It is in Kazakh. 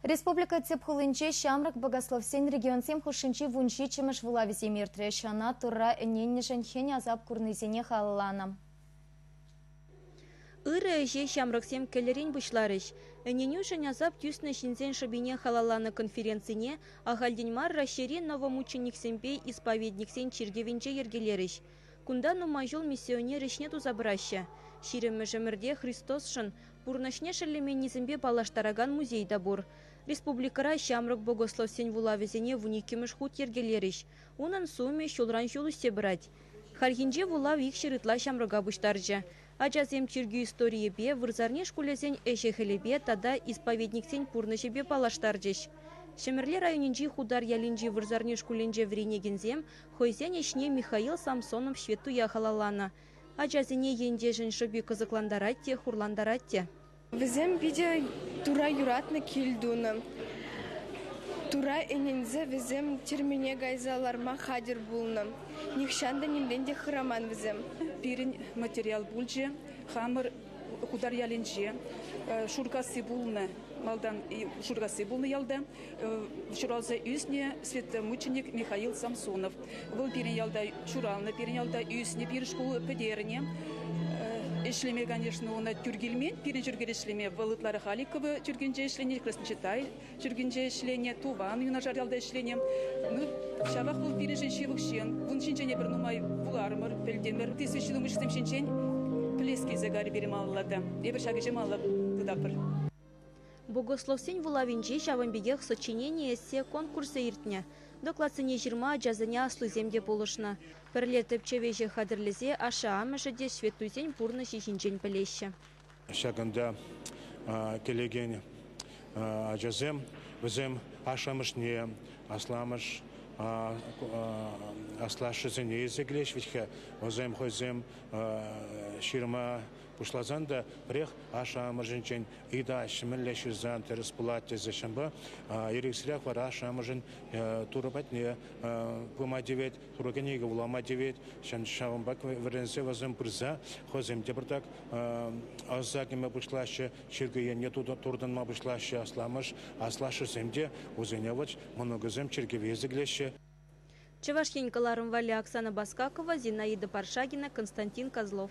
Республика Цепхулынче Шамрак Богословсен регион сем хушинчи вунчи чемеш вулавизе миртре шана тура эненнешен хен азап курнызене халланам. Иры же Шамраксем келерин бушларыш. Эненюшен азап тюсны шинзен шабине халалана конференцине, а гальденмар расширен новомученик семпей исповедник сен чиргевинче ергелерыш. Кундану мажул миссионеришне тузабраща. Ширемежемерде Христосшын пурнашне шелеменнизембе палаштараган музей дабур. Республикара Шамрак Богословсен вулавезене вуникемеш хут ергелериш. Унан суме шулран жулусте брать. Хархинже вулав их ширытла Шамрага буштаржа. Ачасем чиргю истории бе вырзарне шкулезен эшехелебе тада исповедниксен пурнашебе палаштаржеш. Шемерле районинжи худар ялинжи вырзарне шкуленже вренегензем хойзен ешне Михаил Самсонов швету яхалалана. Ачасене ендежен шоби кызыкландаратте, хурландаратте. Візем биде тура юратны килдуны. Тура энензе візем термене гайзаларма хадир булны. Нихшанда нимденде хыраман візем. Пирин материал бульже, хамыр худар ялинже, шургасы булны. Малдан шургасы булны ялда. Шуразы үсне святомученик Михаил Самсонов. Был пирин ялда шуралны, пирин ялда үсне, пирин школы педерне. Ишлеме, конечно, он тюргельмен, пережургер ишлеме, волытлары Халиковы тюргенже ишлене, Красночитай тюргенже ишлене, Туван юнажар ялда ишлене. Ну, шавах был пережен шивықшен, вун шинчене бір нумай вулармыр, пельдемір, тесвешілі мүшістем шинчен, плески загари берем аллады, ебір шагыжем аллы тыдапыр. Богословсен вулавинче шавамбегех сочинение се конкурсы иртне. Докладсыне 20 жазыня аслыземде болышна. Пірлетіп чевеже хадырлізе аша амышыде шветузен пурны шешінчен пілеші. Шагында келеген жазым, візім ашамышне, асламыш, аслашызын езіглеш, витхе, візім хойзім ширма пушлазанда прех аша амыжынчен ида шимеллешізан тересплатте зешімбі, ерексірек var аша амыжын турабатне пымадевет, турагенеге вуламадевет, шавамбак веренсе візім бірза, хойзім дебірдак азагіме бұшлашы, шергеyenне турданма бұшлашы асламыш, аслашы земде, узеневач, многозем чергевезіглеші. Чевашкенькаларым Валя Оксана Баскакова, Зинаида Паршагина, Константин Козлов.